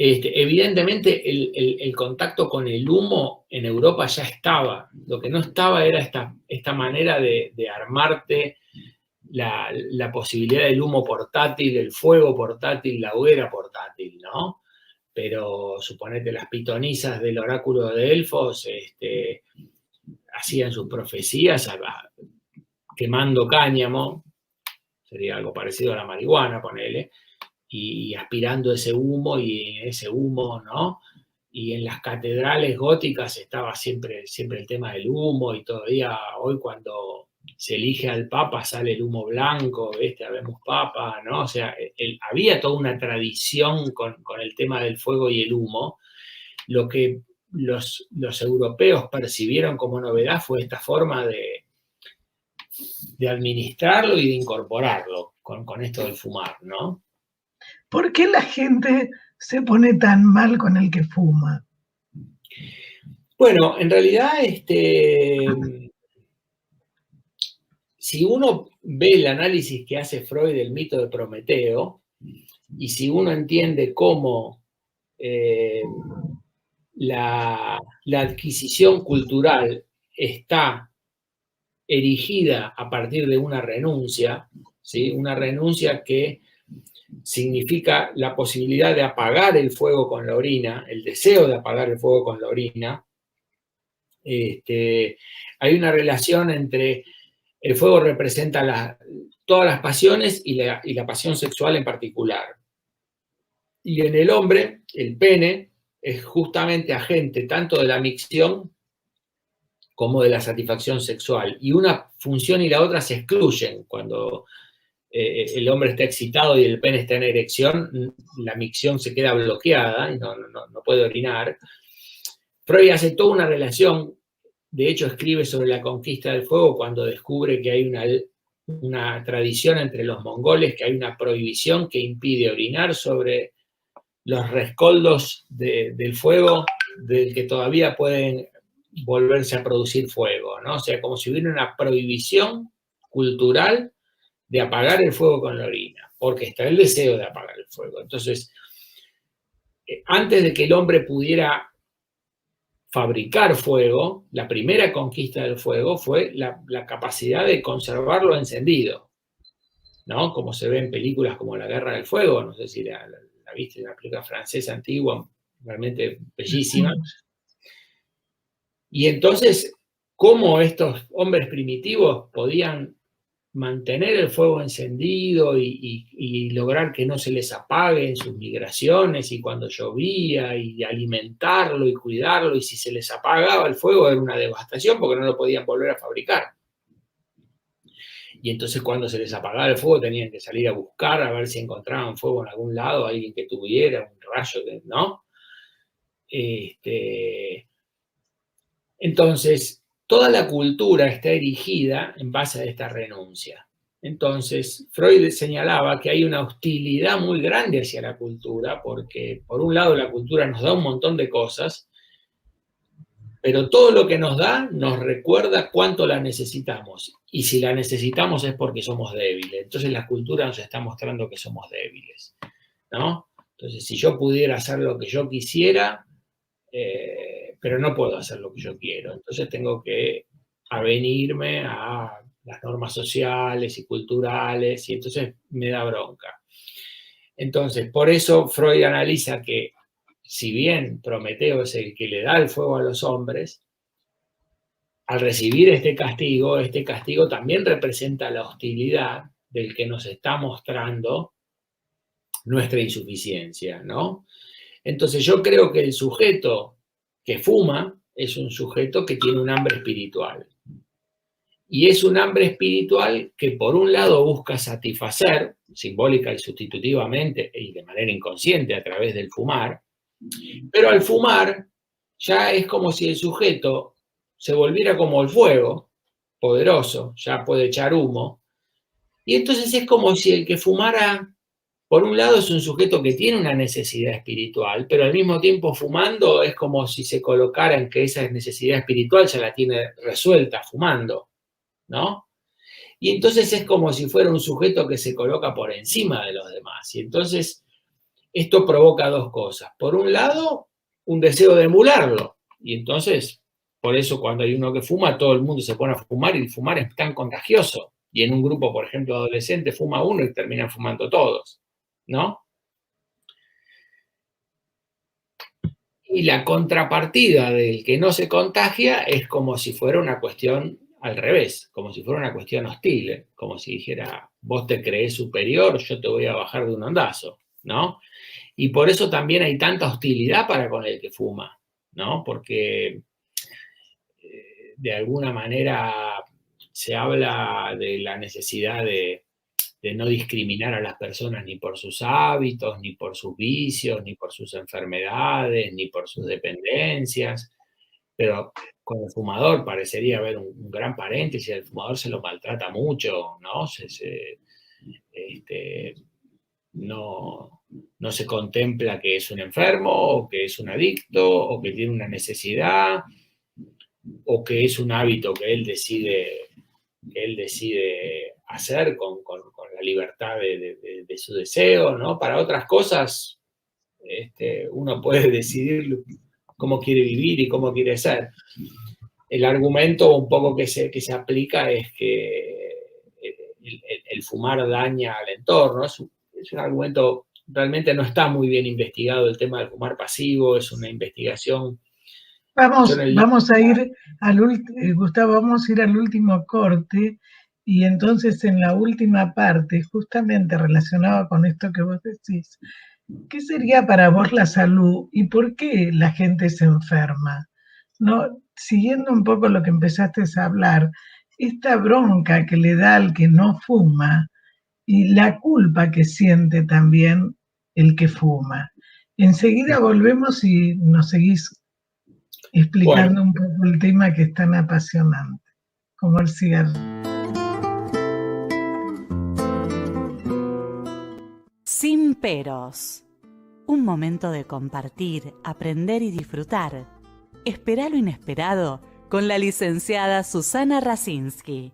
Evidentemente el contacto con el humo en Europa ya estaba. Lo que no estaba era esta manera de armarte la posibilidad del humo portátil, el fuego portátil, la hoguera portátil, ¿no? Pero suponete, las pitonisas del oráculo de Delfos hacían sus profecías quemando cáñamo, sería algo parecido a la marihuana, ponele, y aspirando ese humo, ¿no? Y en las catedrales góticas estaba siempre el tema del humo, y todavía hoy cuando se elige al Papa sale el humo blanco, habemos Papa, ¿no? O sea, había toda una tradición con el tema del fuego y el humo. Lo que los europeos percibieron como novedad fue esta forma de administrarlo y de incorporarlo con esto del fumar, ¿no? ¿Por qué la gente se pone tan mal con el que fuma? Bueno, en realidad, si uno ve el análisis que hace Freud del mito de Prometeo, y si uno entiende cómo la adquisición cultural está erigida a partir de una renuncia, ¿sí? Una renuncia que significa la posibilidad de apagar el fuego con la orina, el deseo de apagar el fuego con la orina. Hay una relación entre el fuego representa todas las pasiones y la pasión sexual en particular. Y en el hombre, el pene es justamente agente tanto de la micción como de la satisfacción sexual. Y una función y la otra se excluyen. Cuando el hombre está excitado y el pene está en erección, la micción se queda bloqueada y no puede orinar. Freud hace toda una relación. De hecho, escribe sobre la conquista del fuego cuando descubre que hay una tradición entre los mongoles, que hay una prohibición que impide orinar sobre los rescoldos del fuego, del que todavía pueden volverse a producir fuego, ¿no? O sea, como si hubiera una prohibición cultural de apagar el fuego con la orina, porque está el deseo de apagar el fuego. Entonces, antes de que el hombre pudiera fabricar fuego, la primera conquista del fuego fue la capacidad de conservarlo encendido, ¿no? Como se ve en películas como La Guerra del Fuego, no sé si la viste, una película francesa antigua, realmente bellísima. Y entonces, ¿cómo estos hombres primitivos podían mantener el fuego encendido y lograr que no se les apague en sus migraciones y cuando llovía, y alimentarlo y cuidarlo? Y si se les apagaba el fuego era una devastación porque no lo podían volver a fabricar. Y entonces cuando se les apagaba el fuego tenían que salir a buscar a ver si encontraban fuego en algún lado, alguien que tuviera un rayo, ¿no? Entonces, toda la cultura está erigida en base a esta renuncia. Entonces, Freud señalaba que hay una hostilidad muy grande hacia la cultura, porque por un lado la cultura nos da un montón de cosas, pero todo lo que nos da nos recuerda cuánto la necesitamos. Y si la necesitamos es porque somos débiles. Entonces la cultura nos está mostrando que somos débiles, ¿no? Entonces, si yo pudiera hacer lo que yo quisiera, pero no puedo hacer lo que yo quiero. Entonces tengo que avenirme a las normas sociales y culturales, y entonces me da bronca. Entonces, por eso Freud analiza que, si bien Prometeo es el que le da el fuego a los hombres, al recibir este castigo también representa la hostilidad del que nos está mostrando nuestra insuficiencia, ¿no? Entonces yo creo que el sujeto que fuma es un sujeto que tiene un hambre espiritual. Y es un hambre espiritual que por un lado busca satisfacer, simbólica y sustitutivamente y de manera inconsciente a través del fumar, pero al fumar ya es como si el sujeto se volviera como el fuego, poderoso, ya puede echar humo, y entonces es como si el que fumara, por un lado es un sujeto que tiene una necesidad espiritual, pero al mismo tiempo fumando es como si se colocara en que esa necesidad espiritual ya la tiene resuelta fumando, ¿no? Y entonces es como si fuera un sujeto que se coloca por encima de los demás. Y entonces esto provoca dos cosas. Por un lado, un deseo de emularlo. Y entonces, por eso cuando hay uno que fuma, todo el mundo se pone a fumar y fumar es tan contagioso. Y en un grupo, por ejemplo, adolescente, fuma uno y terminan fumando todos, ¿no? Y la contrapartida del que no se contagia es como si fuera una cuestión al revés, como si fuera una cuestión hostil, como si dijera, vos te creés superior, yo te voy a bajar de un ondazo, ¿no? Y por eso también hay tanta hostilidad para con el que fuma, ¿no? Porque de alguna manera se habla de la necesidad de no discriminar a las personas ni por sus hábitos, ni por sus vicios, ni por sus enfermedades, ni por sus dependencias, pero con el fumador parecería haber un gran paréntesis, el fumador se lo maltrata mucho, ¿no? No se contempla que es un enfermo, o que es un adicto, o que tiene una necesidad, o que es un hábito que él decide hacer con la libertad de su deseo, ¿no? Para otras cosas, uno puede decidir cómo quiere vivir y cómo quiere ser. El argumento un poco que se aplica es que el fumar daña al entorno. Es un argumento, realmente no está muy bien investigado el tema del fumar pasivo, es una investigación. Vamos a ir Gustavo, vamos a ir al último corte, y entonces en la última parte, justamente relacionado con esto que vos decís, ¿qué sería para vos la salud y por qué la gente se enferma? ¿No? Siguiendo un poco lo que empezaste a hablar, esta bronca que le da al que no fuma y la culpa que siente también el que fuma. Enseguida volvemos y nos seguís explicando un poco el tema que es tan apasionante, como el cigarro. Sin peros. Un momento de compartir, aprender y disfrutar. Espera lo inesperado con la licenciada Susana Rasinski.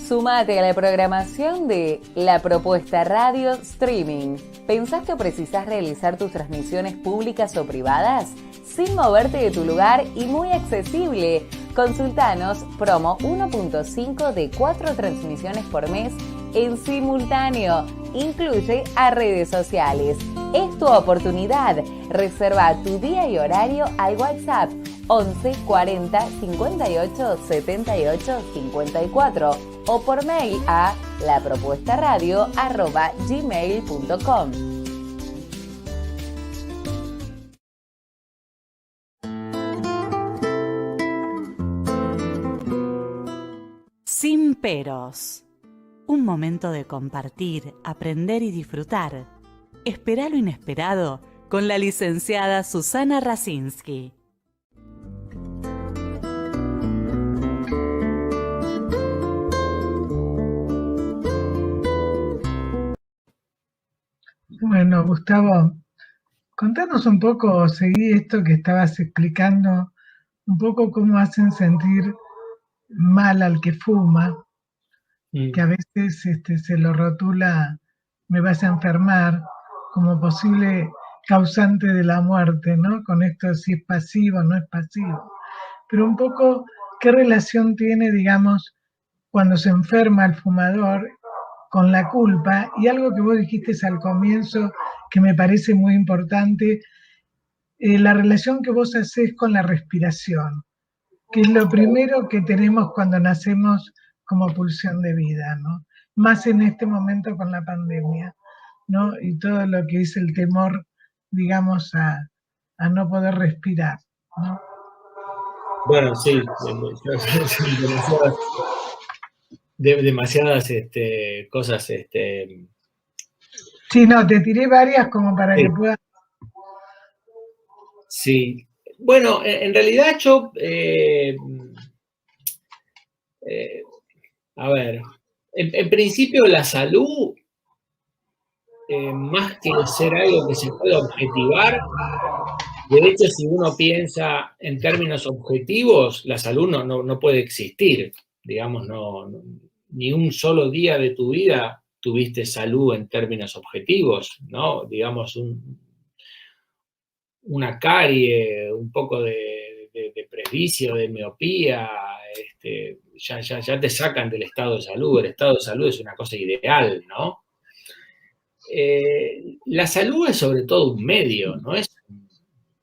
Sumate a la programación de La Propuesta Radio Streaming. ¿Pensás que precisás realizar tus transmisiones públicas o privadas? Sin moverte de tu lugar y muy accesible. Consultanos promo 1.5 de 4 transmisiones por mes en simultáneo. Incluye a redes sociales. Es tu oportunidad. Reserva tu día y horario al WhatsApp 11 40 58 78 54 o por mail a lapropuestaradio@gmail.com. Sin peros. Un momento de compartir, aprender y disfrutar. Espera lo inesperado con la licenciada Susana Rasinski. Bueno, Gustavo, contanos un poco, seguí esto que estabas explicando, un poco cómo hacen sentir mal al que fuma, que a veces se lo rotula, me vas a enfermar, como posible causante de la muerte, ¿no? Con esto si es pasivo o no es pasivo. Pero un poco, ¿qué relación tiene, digamos, cuando se enferma el fumador con la culpa? Y algo que vos dijiste al comienzo, que me parece muy importante, la relación que vos hacés con la respiración, que es lo primero que tenemos cuando nacemos como pulsión de vida, ¿no? Más en este momento con la pandemia, ¿no? Y todo lo que es el temor, digamos, a no poder respirar, ¿no? Bueno, sí, demasiadas cosas. Sí, no, te tiré varias como para Sí. que puedas... Sí. Bueno, en realidad yo, a ver, en principio la salud, más que ser algo que se pueda objetivar, de hecho, si uno piensa en términos objetivos, la salud no puede existir. Digamos, ni un solo día de tu vida tuviste salud en términos objetivos, ¿no? Digamos, una carie, un poco de presbicio, de miopía, ya te sacan del estado de salud. El estado de salud es una cosa ideal, ¿no? La salud es sobre todo un medio, no es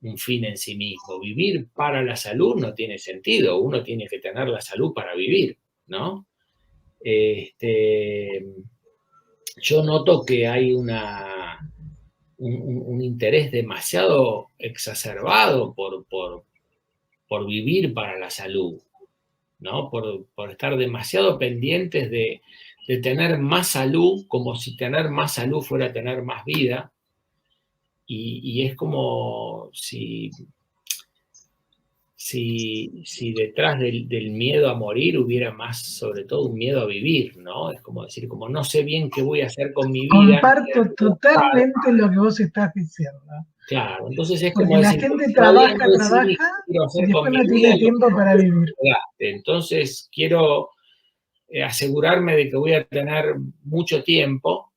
un fin en sí mismo. Vivir para la salud no tiene sentido. Uno tiene que tener la salud para vivir, ¿no? Yo noto que hay un interés demasiado exacerbado por vivir para la salud, ¿no? Por estar demasiado pendientes de tener más salud, como si tener más salud fuera tener más vida. Y es como si detrás del miedo a morir hubiera más, sobre todo, un miedo a vivir, ¿no? Es como decir, como no sé bien qué voy a hacer con mi vida. Comparto totalmente lo que vos estás diciendo. Claro, entonces es Porque como la decir, gente trabaja y después no tiene tiempo para vivir. Entonces quiero asegurarme de que voy a tener mucho tiempo,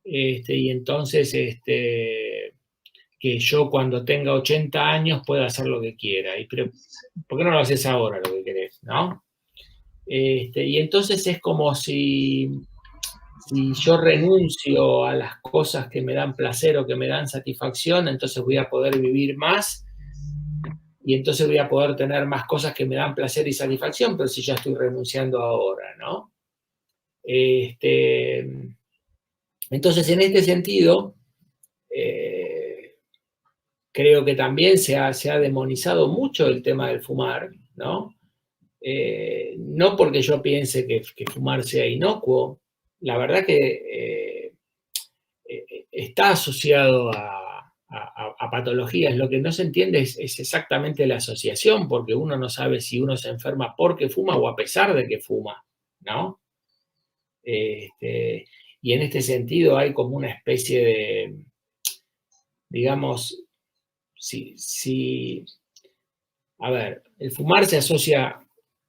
y entonces que yo cuando tenga 80 años pueda hacer lo que quiera. Pero, ¿por qué no lo haces ahora lo que querés, no? Y entonces es como si yo renuncio a las cosas que me dan placer o que me dan satisfacción, entonces voy a poder vivir más y entonces voy a poder tener más cosas que me dan placer y satisfacción, pero si ya estoy renunciando ahora, ¿no? Entonces, en este sentido, creo que también se ha demonizado mucho el tema del fumar, ¿no? No porque yo piense que fumar sea inocuo, la verdad que está asociado a patologías. Lo que no se entiende es exactamente la asociación, porque uno no sabe si uno se enferma porque fuma o a pesar de que fuma, ¿no? Y en este sentido hay como una especie de, digamos, a ver, el fumar se asocia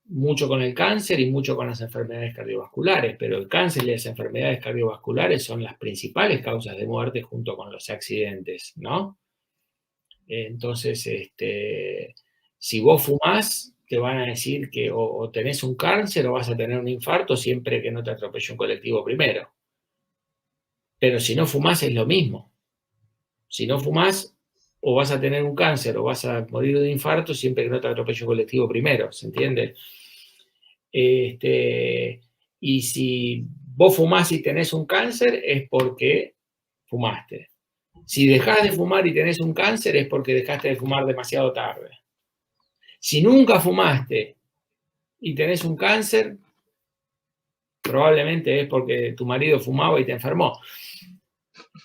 mucho con el cáncer y mucho con las enfermedades cardiovasculares, pero el cáncer y las enfermedades cardiovasculares son las principales causas de muerte junto con los accidentes, ¿no? Entonces, si vos fumás, te van a decir que o tenés un cáncer o vas a tener un infarto siempre que no te atropelle un colectivo primero. Pero si no fumás es lo mismo. Si no fumás, o vas a tener un cáncer o vas a morir de un infarto siempre que no te atropelle un colectivo primero, ¿se entiende? Y si vos fumás y tenés un cáncer es porque fumaste. Si dejás de fumar y tenés un cáncer es porque dejaste de fumar demasiado tarde. Si nunca fumaste y tenés un cáncer, probablemente es porque tu marido fumaba y te enfermó.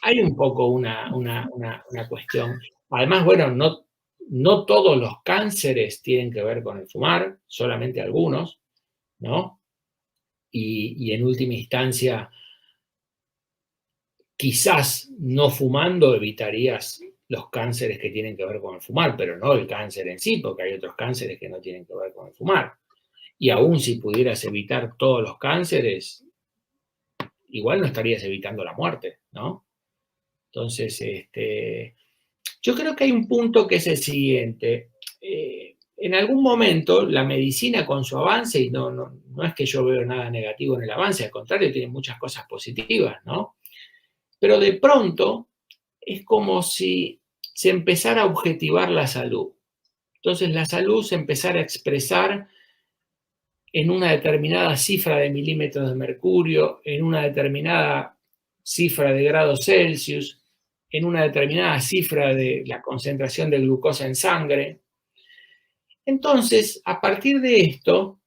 Hay un poco una cuestión. Además, bueno, no todos los cánceres tienen que ver con el fumar, solamente algunos, ¿no? Y en última instancia, quizás no fumando evitarías los cánceres que tienen que ver con el fumar, pero no el cáncer en sí, porque hay otros cánceres que no tienen que ver con el fumar. y aún si pudieras evitar todos los cánceres, igual no estarías evitando la muerte, ¿no? Entonces, yo creo que hay un punto que es el siguiente. En algún momento la medicina con su avance, y no es que yo veo nada negativo en el avance, al contrario, tiene muchas cosas positivas, ¿no? Pero de pronto es como si se empezara a objetivar la salud. Entonces la salud se empezara a expresar en una determinada cifra de milímetros de mercurio, en una determinada cifra de grados Celsius, en una determinada cifra de la concentración de glucosa en sangre. Entonces, a partir de esto,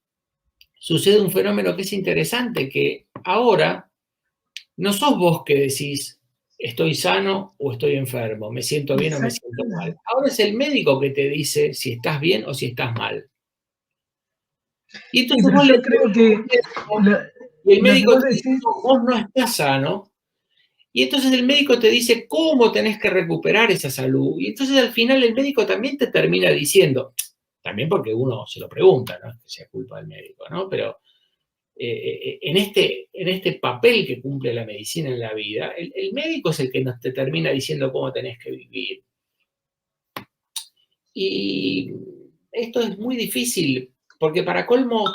sucede un fenómeno que es interesante, que ahora no sos vos que decís, estoy sano o estoy enfermo, me siento bien o me siento mal. Ahora es el médico que te dice si estás bien o si estás mal. Y entonces sí, vos yo creo que y el médico te dice, decís, no, vos no estás sano. Y entonces el médico te dice cómo tenés que recuperar esa salud. Y entonces al final el médico también te termina diciendo, también porque uno se lo pregunta, no es que sea culpa del médico, ¿no? Pero en este papel que cumple la medicina en la vida, el médico es el que nos te termina diciendo cómo tenés que vivir. Y esto es muy difícil, porque para colmo,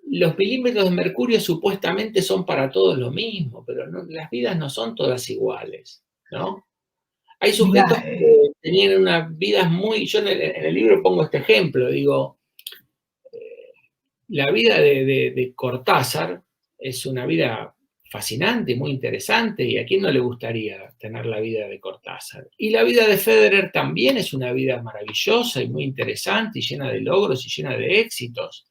los milímetros de mercurio supuestamente son para todos lo mismo, pero no, las vidas no son todas iguales, ¿no? Hay sujetos que tenían unas vidas muy... Yo en el libro pongo este ejemplo, digo, la vida de Cortázar es una vida fascinante, muy interesante, y a quién no le gustaría tener la vida de Cortázar. Y la vida de Federer también es una vida maravillosa y muy interesante, y llena de logros y llena de éxitos.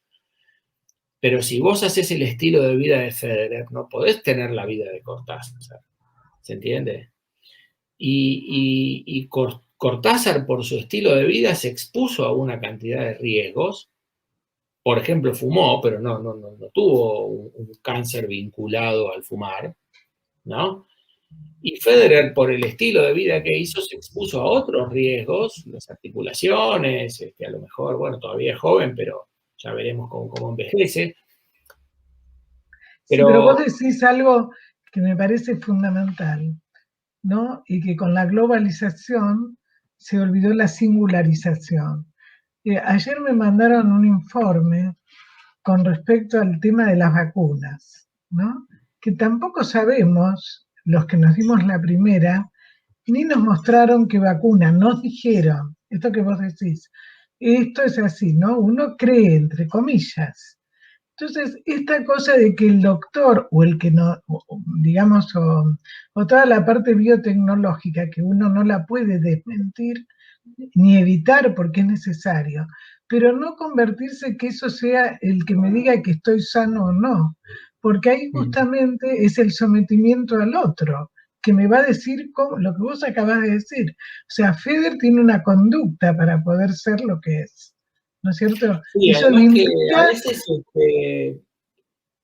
Pero si vos haces el estilo de vida de Federer, no podés tener la vida de Cortázar. ¿Se entiende? Y Cortázar, por su estilo de vida, se expuso a una cantidad de riesgos. Por ejemplo, fumó, pero no tuvo un cáncer vinculado al fumar, ¿no? Y Federer, por el estilo de vida que hizo, se expuso a otros riesgos, las articulaciones, a lo mejor, bueno, todavía es joven, pero ya veremos cómo envejece. Pero vos decís algo que me parece fundamental, ¿no? Y que con la globalización se olvidó la singularización. Ayer me mandaron un informe con respecto al tema de las vacunas, ¿no? Que tampoco sabemos, los que nos dimos la primera, ni nos mostraron qué vacuna, nos dijeron, esto que vos decís, esto es así, ¿no? Uno cree, entre comillas. Entonces, esta cosa de que el doctor o el que no, digamos, o toda la parte biotecnológica que uno no la puede desmentir ni evitar porque es necesario, pero no convertirse que eso sea el que me diga que estoy sano o no, porque ahí justamente es el sometimiento al otro, que me va a decir lo que vos acabás de decir. O sea, Federer tiene una conducta para poder ser lo que es, ¿no es cierto? Sí, eso además implica... que a veces,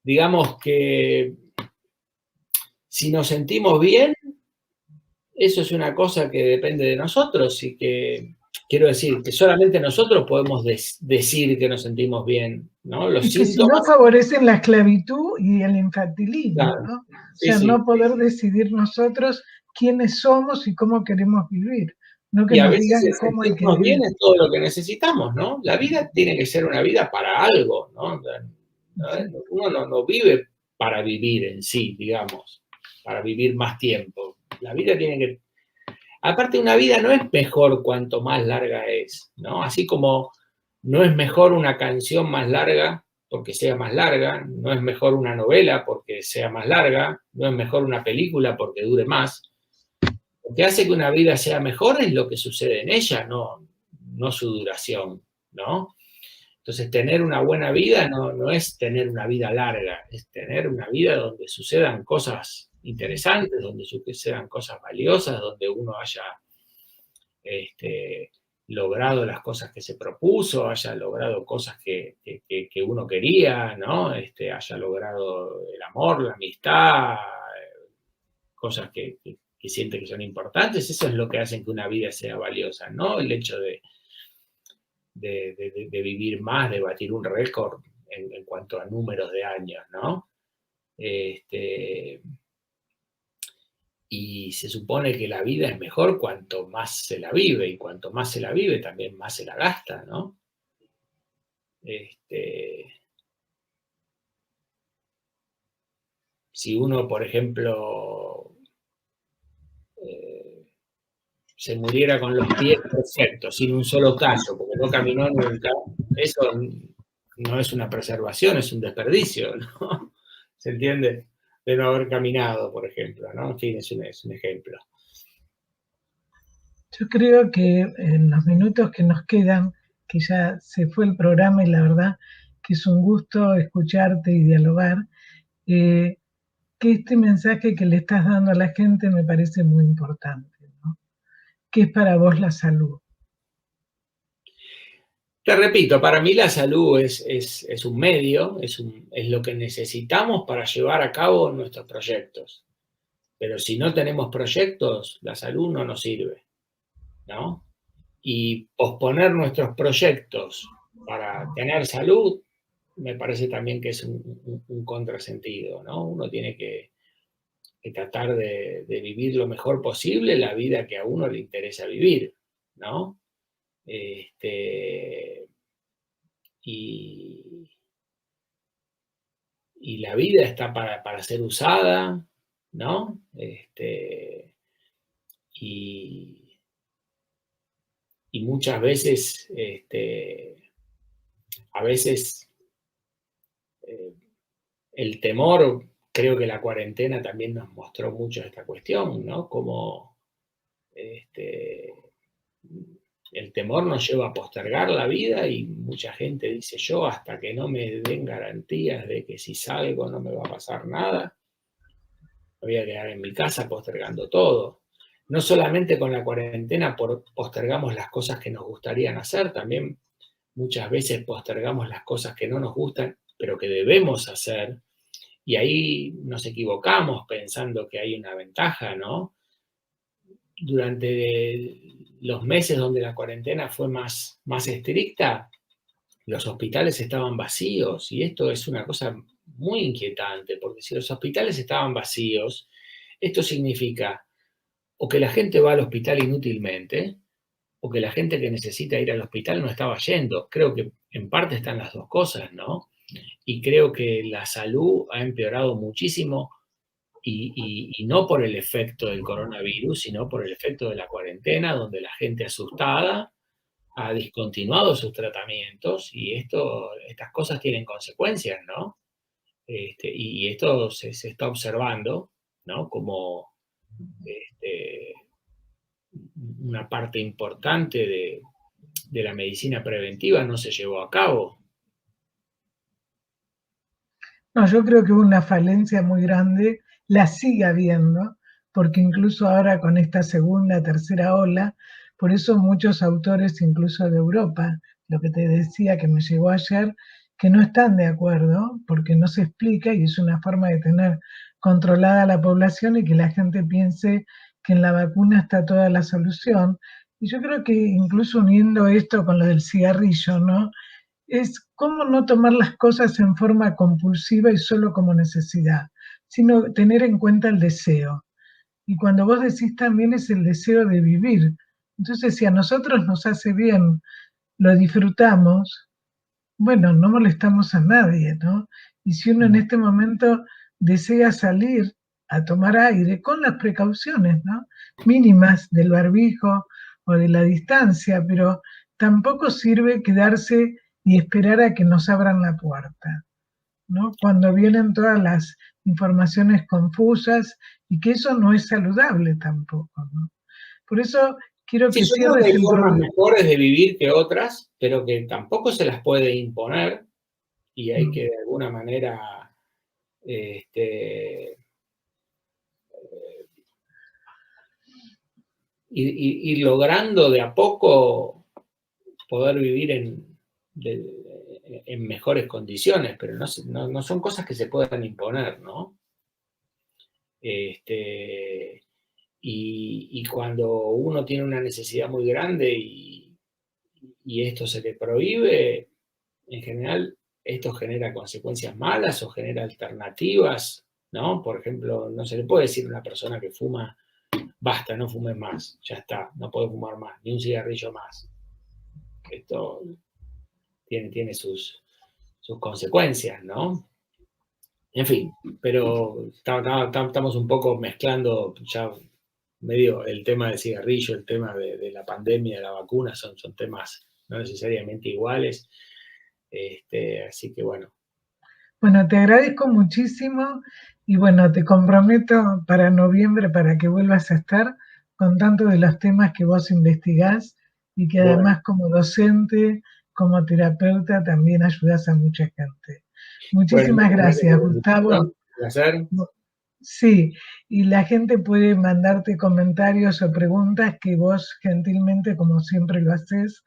digamos que si nos sentimos bien, eso es una cosa que depende de nosotros y que, quiero decir, que solamente nosotros podemos decir que nos sentimos bien, ¿no? Los y que síntomas... si no favorecen la esclavitud y el infantilismo, claro, ¿no? O sí, sea, sí, no poder decidir nosotros quiénes somos y cómo queremos vivir, no que y a nos veces digan el cómo hay que sentirnos vivir. bien es todo lo que necesitamos, ¿no? La vida tiene que ser una vida para algo, ¿no? Uno no vive para vivir en sí, digamos, para vivir más tiempo. La vida tiene que... Aparte, una vida no es mejor cuanto más larga es, ¿no? Así como no es mejor una canción más larga porque sea más larga, no es mejor una novela porque sea más larga, no es mejor una película porque dure más. Lo que hace que una vida sea mejor es lo que sucede en ella, no su duración, ¿no? Entonces, tener una buena vida no es tener una vida larga, es tener una vida donde sucedan cosas interesantes, donde sucedan cosas valiosas, donde uno haya logrado las cosas que se propuso, haya logrado cosas que uno quería, ¿no? Haya logrado el amor, la amistad, cosas que siente que son importantes. Eso es lo que hace que una vida sea valiosa, ¿no? El hecho de vivir más, de batir un récord, en cuanto a números de años, ¿no? Y se supone que la vida es mejor cuanto más se la vive, y cuanto más se la vive también más se la gasta, ¿no? Si uno, por ejemplo, se muriera con los pies perfectos, sin un solo callo, porque no caminó nunca, eso no es una preservación, es un desperdicio, ¿no? ¿Se entiende? De no haber caminado, por ejemplo, ¿no? En fin, es un ejemplo. Yo creo que en los minutos que nos quedan, que ya se fue el programa y la verdad que es un gusto escucharte y dialogar, que este mensaje que le estás dando a la gente me parece muy importante, ¿no? ¿Qué es para vos la salud? Te repito, para mí la salud es un medio, es lo que necesitamos para llevar a cabo nuestros proyectos. Pero si no tenemos proyectos, la salud no nos sirve, ¿no? Y posponer nuestros proyectos para tener salud, me parece también que es un contrasentido, ¿no? Uno tiene que tratar de vivir lo mejor posible la vida que a uno le interesa vivir, ¿no? Y la vida está para ser usada, ¿no? Y muchas veces, a veces el temor, creo que la cuarentena también nos mostró mucho esta cuestión, ¿no? Como el temor nos lleva a postergar la vida, y mucha gente dice: yo hasta que no me den garantías de que si salgo no me va a pasar nada, me voy a quedar en mi casa postergando todo. No solamente con la cuarentena postergamos las cosas que nos gustarían hacer, también muchas veces postergamos las cosas que no nos gustan, pero que debemos hacer, y ahí nos equivocamos pensando que hay una ventaja, ¿no? Durante los meses donde la cuarentena fue más estricta, los hospitales estaban vacíos, y esto es una cosa muy inquietante, porque si los hospitales estaban vacíos, esto significa o que la gente va al hospital inútilmente, o que la gente que necesita ir al hospital no estaba yendo. Creo que en parte están las dos cosas, ¿no? Y creo que la salud ha empeorado muchísimo, y no por el efecto del coronavirus, sino por el efecto de la cuarentena, donde la gente asustada ha discontinuado sus tratamientos, y estas cosas tienen consecuencias, ¿no? Y esto se está observando, ¿no? Como una parte importante de la medicina preventiva no se llevó a cabo. No, yo creo que hubo una falencia muy grande, la sigue habiendo, porque incluso ahora con esta segunda, tercera ola, por eso muchos autores, incluso de Europa, lo que te decía que me llegó ayer, que no están de acuerdo, porque no se explica, y es una forma de tener controlada la población y que la gente piense que en la vacuna está toda la solución. Y yo creo que incluso uniendo esto con lo del cigarrillo, ¿no? Es cómo no tomar las cosas en forma compulsiva y solo como necesidad, sino tener en cuenta el deseo. Y cuando vos decís también es el deseo de vivir. Entonces, si a nosotros nos hace bien, lo disfrutamos, bueno, no molestamos a nadie, ¿no? Y si uno en este momento desea salir a tomar aire con las precauciones, ¿no? Mínimas del barbijo o de la distancia, pero tampoco sirve quedarse y esperar a que nos abran la puerta, ¿no? Cuando vienen todas las informaciones confusas, y que eso no es saludable tampoco, ¿no? Por eso quiero Sí, que yo creo que cierres hay el formas programa. mejores de vivir que otras, pero que tampoco se las puede imponer, y hay que de alguna manera ir logrando de a poco poder vivir en mejores condiciones, pero no son cosas que se puedan imponer, ¿no? Y cuando uno tiene una necesidad muy grande y esto se le prohíbe, en general esto genera consecuencias malas o genera alternativas, ¿no? Por ejemplo, no se le puede decir a una persona que fuma, basta, no fumes más, ya está, no puedo fumar más, ni un cigarrillo más. Esto tiene sus consecuencias, ¿no? En fin, pero estamos un poco mezclando ya medio el tema del cigarrillo, el tema de la pandemia, de la vacuna, son temas no necesariamente iguales. Así que bueno. Bueno, te agradezco muchísimo y bueno, te comprometo para noviembre para que vuelvas a estar con tanto de los temas que vos investigás y que además como docente, como terapeuta, también ayudás a mucha gente. Muchísimas gracias, Gustavo. Un placer. Sí, y la gente puede mandarte comentarios o preguntas que vos gentilmente, como siempre lo haces,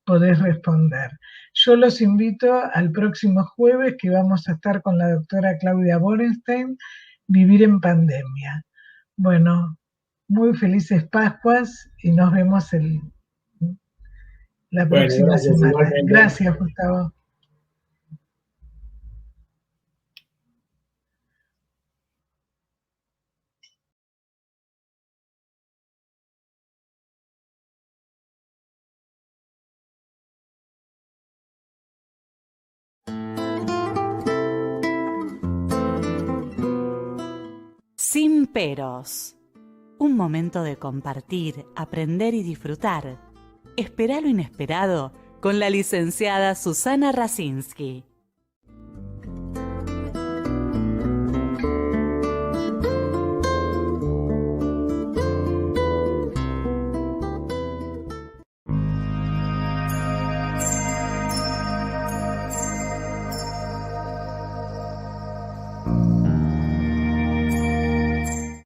podés responder. Yo los invito al próximo jueves que vamos a estar con la doctora Claudia Borenstein, Vivir en Pandemia. Bueno, muy felices Pascuas y nos vemos la próxima semana. Igualmente. Gracias, Gustavo. Sin peros. Un momento de compartir, aprender y disfrutar. Esperá lo inesperado con la licenciada Susana Rasinski.